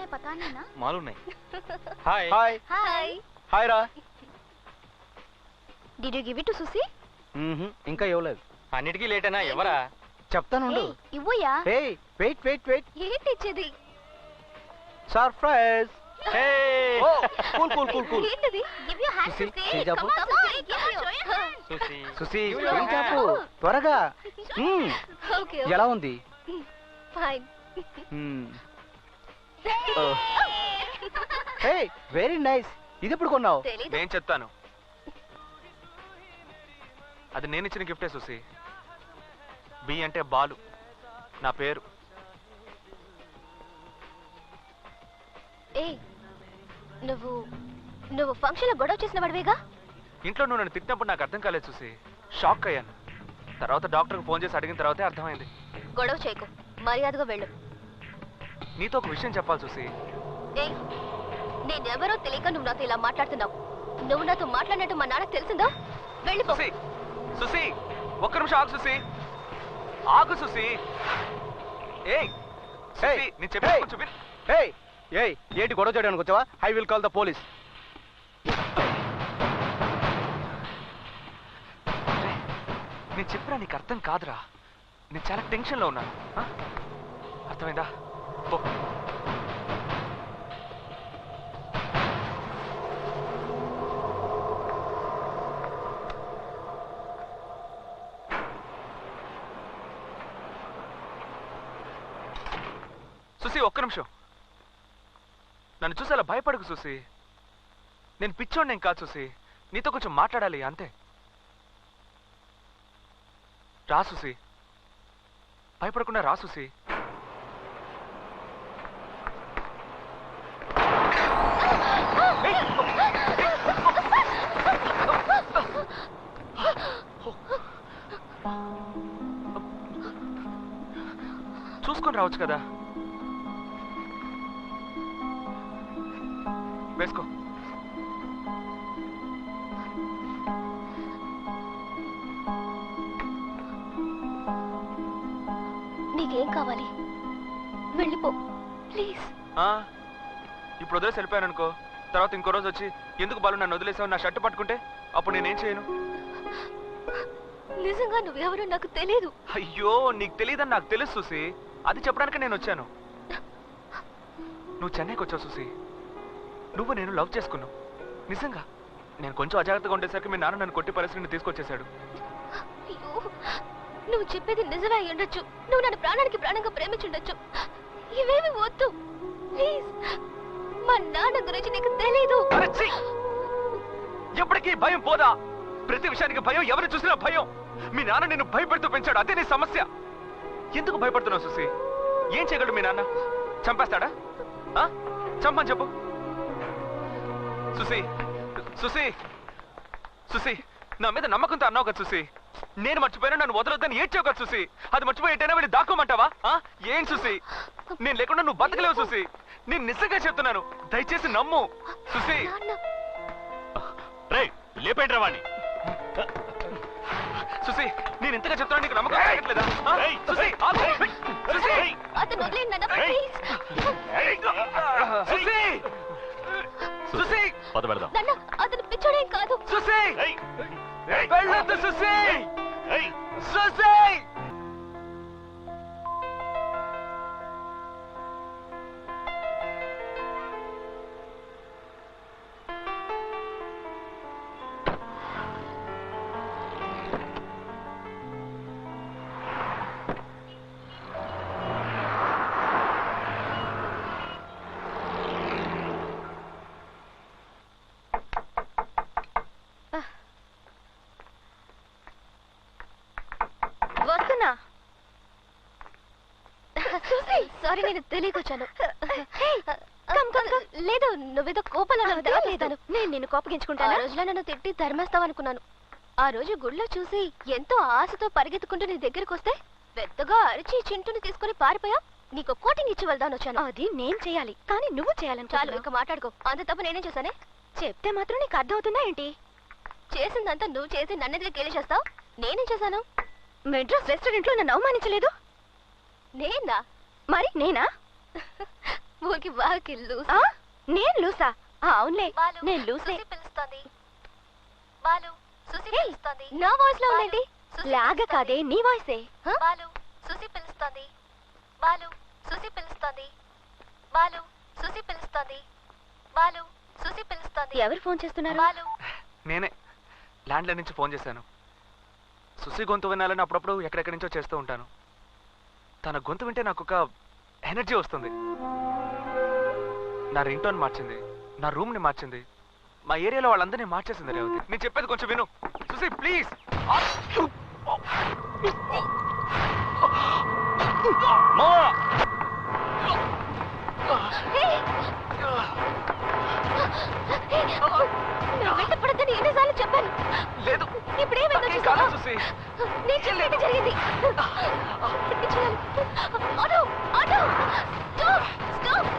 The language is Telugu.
है पता नहीं ना। मालूम नहीं। हाय हाय हाय हाय రా. Did you give it to Susie? ఇంకా ఇవ్వలేదు. అన్నిటికీ లేటేనా ఎవరా? చెప్తానుండు. ఇవ్వయా. Hey wait wait wait. ఏంటి ఇచ్చేది? Surprise. Hey oh cool cool cool cool. ఏంటిది? Give your hand Susie, Susie. చేయి చాపు. Come on, give your hand. Susi Susi Give your hand. చాపు త్వరగా. Okay. ఎలా ఉంది? Fine. Hey very nice. ఇది ఎప్పుడు కొన్నావు? తెలీదు. నేను చెప్తాను. అది నేను ఇచ్చిన గిఫ్టే సుసి. బి అంటే బాలు, నా పేరు. ఏయ్ నువ్వు ఫంక్షన్లో గొడవ చేసిన వాడివేగా? ఇంట్లో నువ్వు నన్ను తిట్టినప్పుడు నాకు అర్థం కాలేదు చూసి షాక్ అయ్యాను. తర్వాత డాక్టర్కి ఫోన్ చేసి అడిగిన తర్వాతే అర్థమైంది. గొడవ చేయకు, మర్యాదగా వెళ్ళు. నీతో ఒక విషయం చెప్పాలి చూసి. ఏయ్ నేనెవరో తెలియక నువ్వు నాతో ఇలా మాట్లాడుతున్నావు. నువ్వు నాతో మాట్లాడినట్టు మా నాన్నకు తెలిసిందో? వెళ్ళిపో. సుసి సుసి ఒక్క నిమిషం ఆగు సుసి. ఆగు సుసి. ఏయ్ సుసి నేను చెప్పేది కొంచెం విను. హే ఏయ్ ఏంటి గొడవ చేయడానికి వచ్చావా? I will call the police. నేను చెప్పినా నీకు అర్థం కాదురా. నేను చాలా టెన్షన్లో ఉన్నాను. అర్థమైందా? పో. సుసి ఒక్క నిమిషం. నన్ను చూసి అలా భయపడకు సుసి. నేను పిచ్చోడ్ని ఏం కాదు సుసి. నీతో కొంచెం మాట్లాడాలి అంతే. రా సుసి, భయపడకుండా రా సుసి. చూసుకొని రావచ్చు కదా. వేసుకో. నీకేం కావాలి? వెళ్ళిపో ప్లీజ్. ఇప్పుడు వదిలేసి వెళ్ళిపోయాను అనుకో. తర్వాత ఇంకో రోజు వచ్చి ఎందుకు బాలు నన్ను వదిలేసావు నా షర్ట్ పట్టుకుంటే అప్పుడు నేనేం చేయను? నిజంగా నువ్వెవరో నాకు తెలియదు. అయ్యో నీకు తెలియదని నాకు తెలుసు సుసి. అది చెప్పడానికి నేను వచ్చాను. నువ్వు చెన్నైకి వచ్చావు సుసి. నువ్వు నేను లవ్ చేసుకున్నావు నిజంగా. నేను కొంచెం అజాగ్రత్తగా ఉండేసరికి మీ నాన్న నన్ను కొట్టి పరిస్థితిని తీసుకొచ్చేశాడు. అయ్యో నువ్వు చెప్పేది నిజమే అయి ఉండొచ్చు. నువ్వు నన్ను ప్రాణానికి ప్రాణంగా ప్రేమించుండొచ్చు. ఇవేమి వద్దు ప్లీజ్. మా నాన్న గురించి నీకు తెలీదు. ఎప్పటికీ భయం పోదా? ప్రతి విషయానికి భయం, ఎవరు చూసినా భయం. మీ నాన్న నిన్ను భయపెడుతూ పెంచాడు, అదే నీ సమస్య. ఎందుకు భయపడుతున్నావు సుసి? ఏం చేయగలడు మీ నాన్న? చంపేస్తాడా? చంపని చెప్పు. సుసి సుసి సుసి నా మీద నమ్మకంతో అన్నావు కదా సుసి. నేను మర్చిపోయినా నన్ను వదలొద్దని ఏడ్చావు కదా సుసి. అది మర్చిపోయి ఎటైనా వెళ్ళి దాక్కోమంటావా? ఏం సుసి? నేను లేకుండా నువ్వు బతకలేవు సుసి. నేను నిజంగా చెప్తున్నాను, దయచేసి నమ్ము సుసి. లేపేంట్రా వాణ్ణి. సుసి నేను ఇంతగా చెప్తున్నా నీకు నమ్మకం కలగట్లేదా? సుసి అతను వదిలేయండి నాన్న ప్లీజ్. సుసి సుసి పద పెడదాం. నాన్న అతను పిచ్చోడేం కాదు. సుసి వెళ్ళొద్దు సుసి. సుసి వస్తున్నా. సారీ నేను తెలియకొచ్చాను. లేదు నువ్వేదో కోపంలో లేదాను. నేను నిన్ను కోపగించుకుంటాను. ఆ రోజులో నన్ను తిట్టి ధర్మేస్తావనుకున్నాను. ఆ రోజు గుళ్ళో చూసి ఎంతో ఆశతో పరిగెత్తుకుంటూ నీ దగ్గరకు వస్తే పెద్దగా అరిచి చింటూని తీసుకుని పారిపోయా. నీకు కోటింగ్ ఇచ్చి వెళ్దాను వచ్చాను. అది నేను చేయాలి కానీ నువ్వు చేయాలని. చాలు ఇక మాట్లాడుకో. అంత తప్ప నేనేం చేశానే? చెప్తే మాత్రం నీకు అర్థమవుతుందా ఏంటి? చేసిందంతా నువ్వు చేసి నన్నెదిగా కేలి చేస్తావు. నేనేం చేశాను? మెడ్రాస్ రెస్టారెంట్ లో నన్ను అవమానించలేదు. నేనా? మరి నేనా? ఊరికి వాకి లూసా. నేను లూసా? అవునులే, నేను లూసే. పిలుస్తోంది బాలు. సుసి పిలుస్తోంది. నా వాయిస్ లో ఉందండి. లాగా కాదే, నీ వాయిసే. బాలు సుసి పిలుస్తోంది. బాలు సుసి పిలుస్తోంది. బాలు సుసి పిలుస్తోంది. బాలు సుసి పిలుస్తోంది. ఎవరు ఫోన్ చేస్తున్నారు? బాలు. నేనే ల్యాండ్ లైన్ నుంచి ఫోన్ చేశాను. సుసి గొంతు వినాలని అప్పుడప్పుడు ఎక్కడెక్కడి నుంచో చేస్తూ ఉంటాను. తన గొంతు వింటే నాకు ఒక ఎనర్జీ వస్తుంది. నా రింగ్ టోన్ మార్చింది, నా రూమ్ ని మార్చింది, మా ఏరియాలో వాళ్ళందరినీ మార్చేసింది రేవతి. నేను చెప్పేది కొంచెం విను సుసి, ప్లీజ్. వెంటపడద్దని ఎన్నిసార్లు చెప్పాను. లేదు, ఇప్పుడేమైందో కాదు సుసి. నేను చెప్పేది జరిగింది.